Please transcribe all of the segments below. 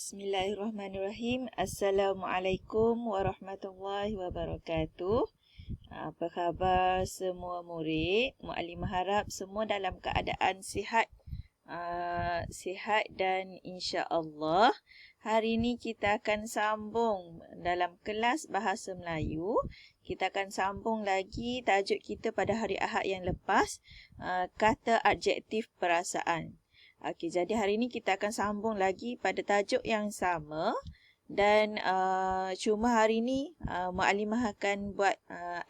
Bismillahirrahmanirrahim. Assalamualaikum warahmatullahi wabarakatuh. Apa khabar semua murid? Muallimah harap semua dalam keadaan sihat, sihat dan insya-Allah. Hari ini kita akan sambung dalam kelas Bahasa Melayu. Kita akan sambung lagi tajuk kita pada hari Ahad yang lepas, kata adjektif perasaan. Okey, jadi hari ini kita akan sambung lagi pada tajuk yang sama dan cuma hari ini Muallimah akan buat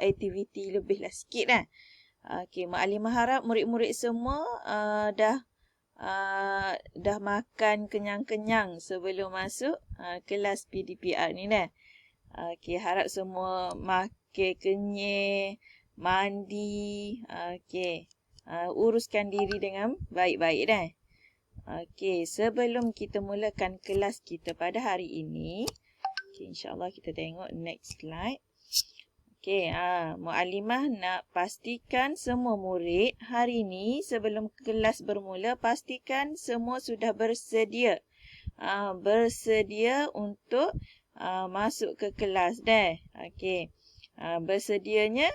aktiviti lebihlah sikit lah. Okey, Muallimah harap murid-murid semua dah makan kenyang-kenyang sebelum masuk kelas PDPR ni dah. Okey, harap semua makan kenyang, mandi, okey. Uruskan diri dengan baik-baik dah. Okey, sebelum kita mulakan kelas kita pada hari ini, insya-Allah kita tengok next slide. Okey, Muallimah nak pastikan semua murid hari ini sebelum kelas bermula, pastikan semua sudah bersedia. Bersedia untuk masuk ke kelas dah. Okey. Bersedianya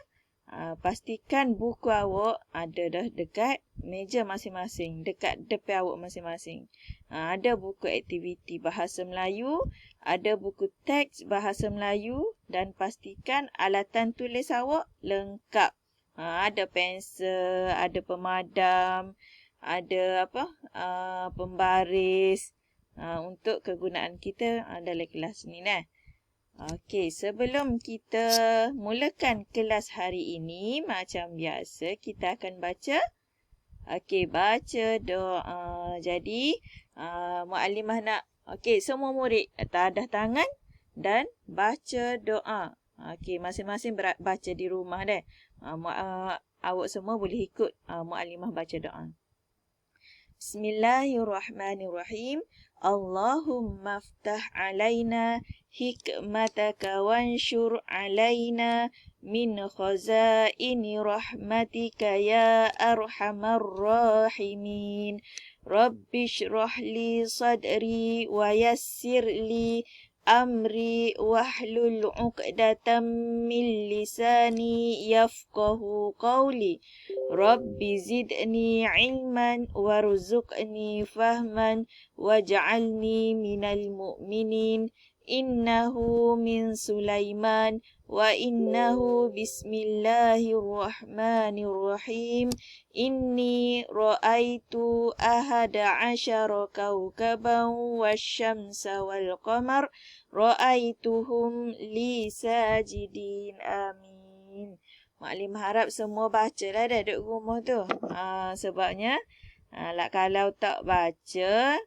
pastikan buku awak ada dah dekat meja masing-masing, dekat depan awak masing-masing. Ada buku aktiviti Bahasa Melayu, ada buku teks Bahasa Melayu dan pastikan alatan tulis awak lengkap. Ada pensel, ada pemadam, ada pembaris untuk kegunaan kita dalam kelas ni dah. Okey, sebelum kita mulakan kelas hari ini, macam biasa kita akan baca. Okey, baca doa. Jadi, Muallimah nak, okey, semua murid tadah tangan dan baca doa. Okey, masing-masing baca di rumah dah. Awak semua boleh ikut Muallimah baca doa. Bismillahirrahmanirrahim. Allahumma aftah alaina hikmataka wanshur alaina min khazaini rahmatika ya arhamar rahimin. Rabbi shrah li sadri wa yassir li amri wahlul 'uqdatam min lisani yafqahu qawli. Rabbi zidni ilman warzuqni fahman waj'alni minal mu'minin. Innahu min Sulaiman wa innahu bismillahirrahmanirrahim. Inni ra'aitu ahada asyara kawkaban wasyamsa wal qamar ra'aituhum li sajidin. Amin. Muallimah harap semua bacalah dah duduk rumah tu. Sebabnya kalau tak baca,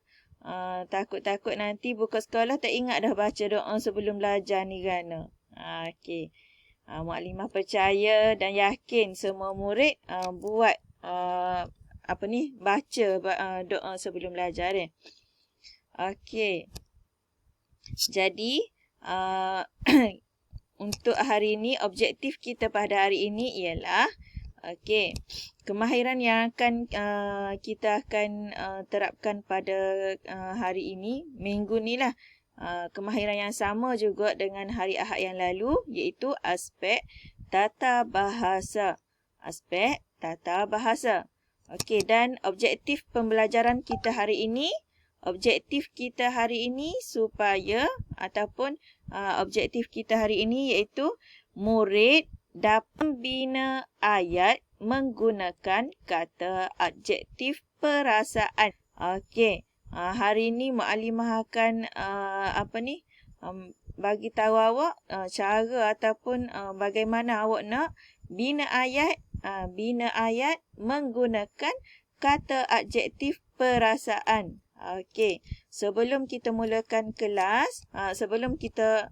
takut-takut nanti buka sekolah tak ingat dah baca doa sebelum belajar ni kan. Okey. Muallimah percaya dan yakin semua murid buat baca doa sebelum belajar ni. Okey. Jadi untuk hari ini, objektif kita pada hari ini ialah kemahiran yang akan kita akan terapkan pada hari ini, minggu ni lah. Kemahiran yang sama juga dengan hari Ahad yang lalu, iaitu aspek tata bahasa. Aspek tata bahasa. Okey, dan objektif pembelajaran kita hari ini, objektif kita hari ini iaitu murid dapat membina ayat menggunakan kata adjektif perasaan. Okey. Hari ini Muallimah akan bagi tahu awak cara ataupun bagaimana awak nak bina ayat menggunakan kata adjektif perasaan. Okey, sebelum kita mulakan kelas, sebelum kita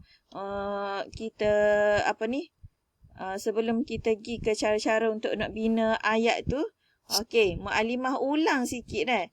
pergi ke cara-cara untuk nak bina ayat tu, okey, Muallimah ulang sikit dah.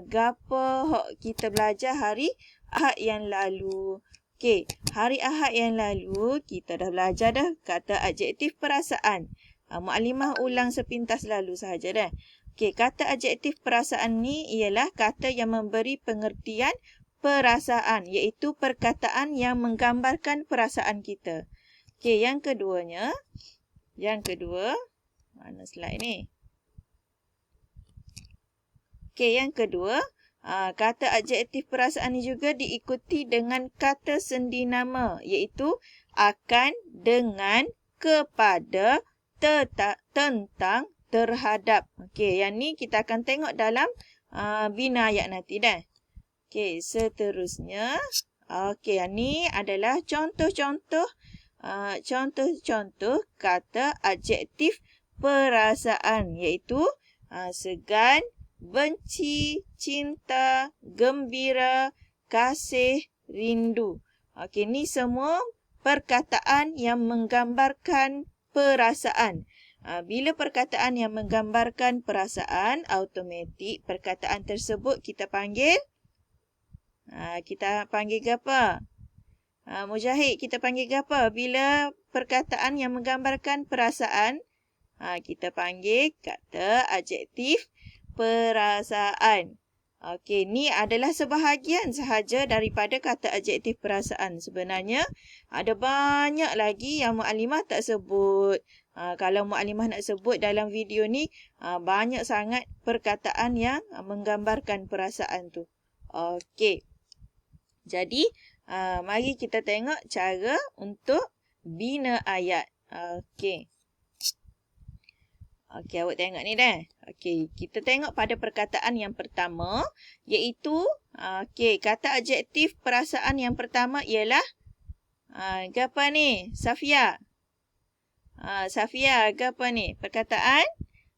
Gapo kita belajar hari Ahad yang lalu. Okey, hari Ahad yang lalu kita dah belajar dah kata adjektif perasaan. Muallimah ulang sepintas lalu sahaja dah. Okey, kata adjektif perasaan ni ialah kata yang memberi pengertian perasaan, iaitu perkataan yang menggambarkan perasaan kita. Okey, yang kedua, mana slide ni? Okey, yang kedua, kata adjektif perasaan ni juga diikuti dengan kata sendi nama, iaitu akan, dengan, kepada, tentang, terhadap. Okey, yang ni kita akan tengok dalam bina ayat nanti dah. Okey, seterusnya. Okey, yang ni adalah contoh-contoh kata adjektif perasaan, iaitu segan, benci, cinta, gembira, kasih, rindu. Okey, ni semua perkataan yang menggambarkan perasaan. Bila perkataan yang menggambarkan perasaan, automatik perkataan tersebut kita panggil apa? Mujahid, kita panggil apa? Bila perkataan yang menggambarkan perasaan, kita panggil kata adjektif perasaan. Okey, ni adalah sebahagian sahaja daripada kata adjektif perasaan. Sebenarnya ada banyak lagi yang Mukadimah tak sebut. Kalau Mukadimah nak sebut dalam video ni, banyak sangat perkataan yang menggambarkan perasaan tu. Okey. Jadi, mari kita tengok cara untuk bina ayat. Okey. Okey, awak tengok ni dah. Okey, kita tengok pada perkataan yang pertama, iaitu kata adjektif perasaan yang pertama ialah apa ni? Safia. Safia, apa ni? Perkataan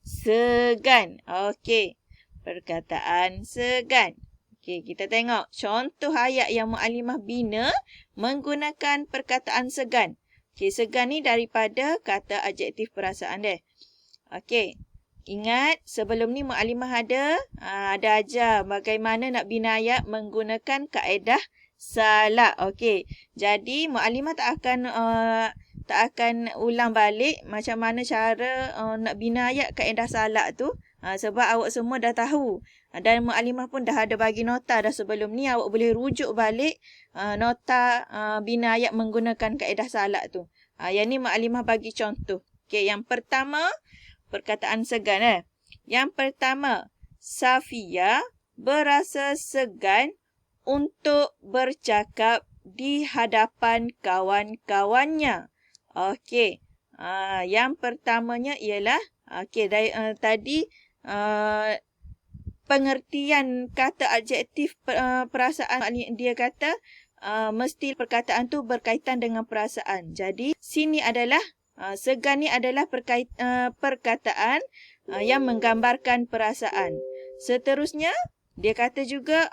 segan. Okey, perkataan segan. Okey, kita tengok contoh ayat yang Mukadimah bina menggunakan perkataan segan. Okey, segan ni daripada kata adjektif perasaan dia. Okey, ingat sebelum ni Mukadimah ada ajar bagaimana nak bina ayat menggunakan kaedah salak. Okey, jadi Mukadimah tak akan ulang balik macam mana cara nak bina ayat kaedah salak tu. Sebab awak semua dah tahu. Dan Mukadimah pun dah ada bagi nota dah sebelum ni. Awak boleh rujuk balik nota bina ayat menggunakan kaedah salak tu. Yang ni Mukadimah bagi contoh. Okey, yang pertama, perkataan segan. Yang pertama, Safia berasa segan untuk bercakap di hadapan kawan-kawannya. Okey, yang pertamanya ialah, tadi pengertian kata adjektif perasaan, dia kata mesti perkataan tu berkaitan dengan perasaan. Jadi, sini adalah segan ni adalah perkataan yang menggambarkan perasaan. Seterusnya, dia kata juga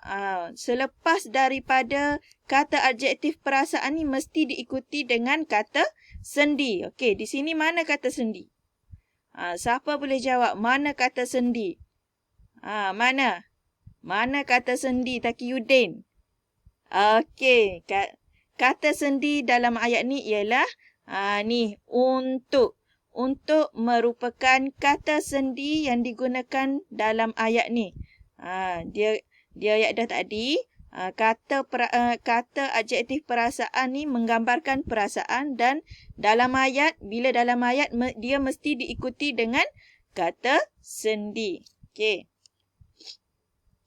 selepas daripada kata adjektif perasaan ni mesti diikuti dengan kata sendi. Okey, di sini mana kata sendi? Siapa boleh jawab mana kata sendi? Mana? Mana kata sendi, Taqiyuddin? Okey, kata sendi dalam ayat ni ialah ni untuk. Untuk merupakan kata sendi yang digunakan dalam ayat ni. Dia ayat dah tadi, kata adjektif perasaan ni menggambarkan perasaan, dan bila dalam ayat dia mesti diikuti dengan kata sendi. Okey.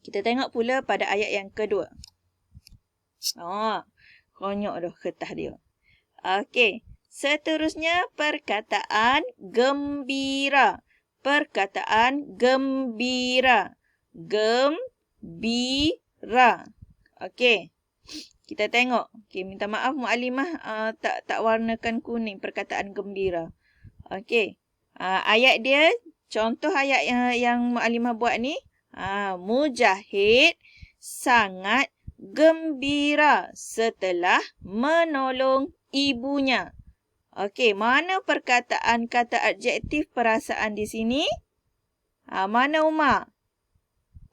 Kita tengok pula pada ayat yang kedua. Konyok dah kertas dia. Okey. Seterusnya perkataan gembira. Perkataan gembira. Gembira. Okey. Kita tengok. Okey, minta maaf Mukadimah tak warnakan kuning perkataan gembira. Okey. Ayat dia, contoh ayat yang Mukadimah buat ni, Mujahid sangat gembira setelah menolong ibunya. Okey, mana perkataan kata adjektif perasaan di sini? Mana Umar?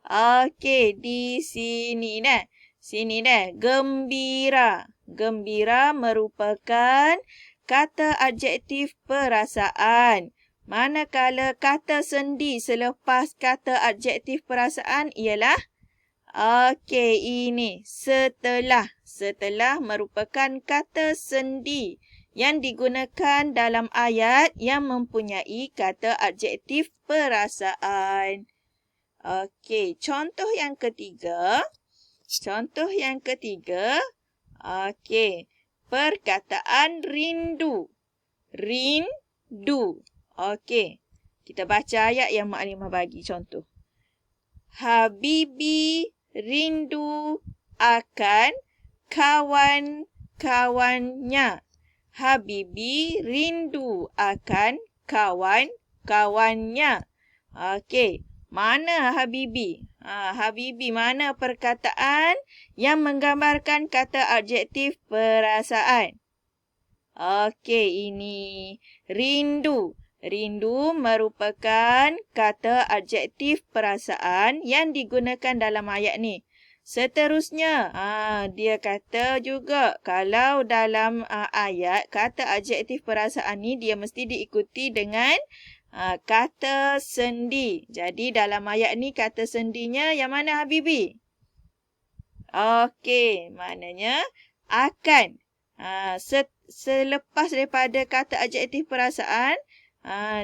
Okey, di sini dah. Sini dah. Gembira. Gembira merupakan kata adjektif perasaan. Manakala kata sendi selepas kata adjektif perasaan ialah okey, ini setelah. Setelah merupakan kata sendi yang digunakan dalam ayat yang mempunyai kata adjektif perasaan. Okey, contoh yang ketiga. Okey, perkataan rindu. Rindu. Okey, kita baca ayat yang Maklimah bagi contoh. Habibi rindu akan kawan-kawannya. Habibi rindu akan kawan-kawannya. Okey, mana Habibi? Habibi, mana perkataan yang menggambarkan kata adjektif perasaan? Okey, ini rindu. Rindu merupakan kata adjektif perasaan yang digunakan dalam ayat ni. Seterusnya, dia kata juga kalau dalam ayat kata adjektif perasaan ni dia mesti diikuti dengan kata sendi. Jadi dalam ayat ni kata sendinya yang mana Habibi? Okey, maknanya akan. Selepas daripada kata adjektif perasaan,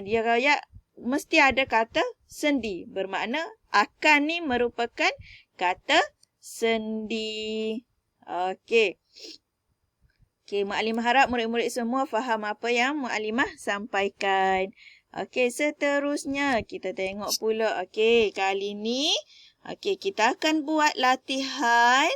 dia raya mesti ada kata sendi. Bermakna akan ni merupakan kata sendi. Okey. Okey, Maklimah harap murid-murid semua faham apa yang Maklimah sampaikan. Okey, seterusnya kita tengok pula. Okey, kali ni kita akan buat latihan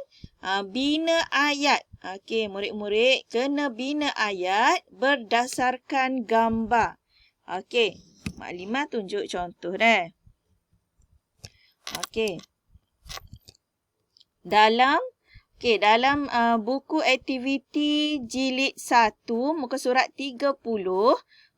bina ayat. Okey, murid-murid kena bina ayat berdasarkan gambar. Okey, Maklimah tunjuk contoh dah. Okey. Dalam buku aktiviti jilid 1 muka surat 30,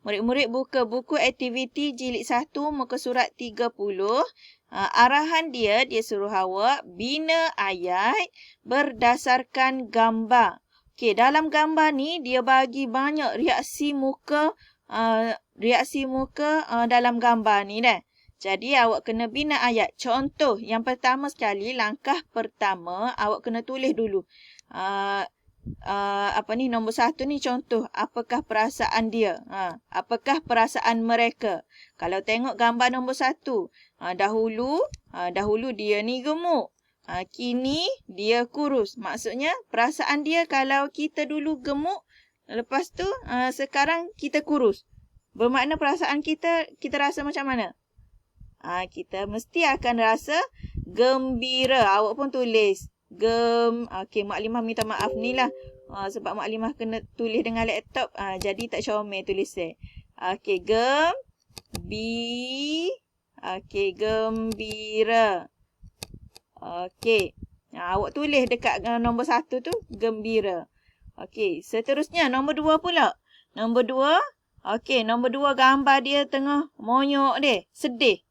murid-murid buka buku aktiviti jilid 1 muka surat 30. Arahan dia suruh awak bina ayat berdasarkan gambar. Okey, dalam gambar ni dia bagi banyak reaksi muka dalam gambar ni dah. Jadi awak kena bina ayat. Contoh, yang pertama sekali, langkah pertama awak kena tulis dulu. Nombor 1 ni contoh, apakah perasaan dia? Apakah perasaan mereka? Kalau tengok gambar nombor 1, dahulu dia ni gemuk. Kini dia kurus. Maksudnya perasaan dia kalau kita dulu gemuk, lepas tu sekarang kita kurus. Bermakna perasaan kita rasa macam mana? Kita mesti akan rasa gembira. Awak pun tulis. Okey, Maklimah minta maaf ni lah. Sebab Maklimah kena tulis dengan laptop. Jadi tak comel tulis saya. Okey, gembira. Okey. Awak tulis dekat nombor 1 tu, gembira. Okey, seterusnya nombor 2 pula. Nombor 2, okey, nombor 2 gambar dia tengah monyok dia, sedih.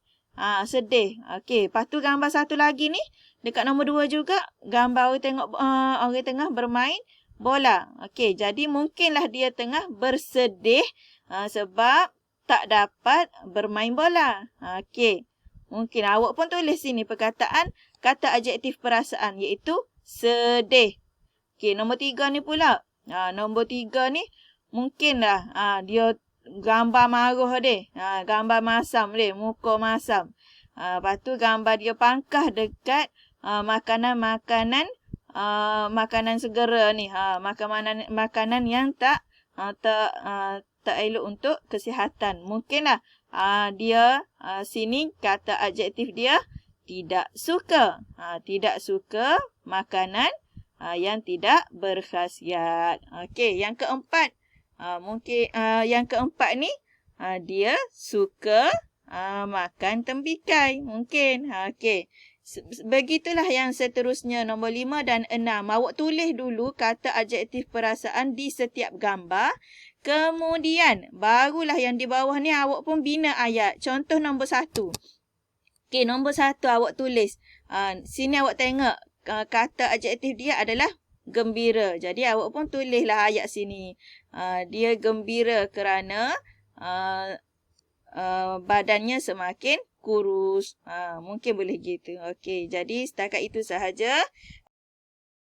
Sedih. Okey, lepas tu gambar satu lagi ni, dekat nombor 2 juga, gambar orang tengah bermain bola. Okey, jadi mungkinlah dia tengah bersedih sebab tak dapat bermain bola. Okey, mungkin awak pun tulis sini perkataan kata adjektif perasaan iaitu sedih. Okey, nombor 3 ni pula. Nombor 3 ni mungkinlah dia gambar marah dia. Gambar masam dia, muka masam. Lepas tu gambar dia pangkah dekat makanan segera ni. Makanan yang tak elok untuk kesihatan. Mungkinlah dia sini kata adjektif dia tidak suka. Tidak suka makanan yang tidak berkhasiat. Okey, yang keempat. Yang keempat ni dia suka makan tembikai. Mungkin. Okey. Begitulah yang seterusnya nombor 5 dan 6. Awak tulis dulu kata adjektif perasaan di setiap gambar. Kemudian barulah yang di bawah ni awak pun bina ayat. Contoh nombor 1. Okey, nombor 1 awak tulis. Sini awak tengok kata adjektif dia adalah gembira. Jadi awak pun tulislah ayat sini. Dia gembira kerana badannya semakin kurus. Mungkin boleh gitu. Okey, jadi setakat itu sahaja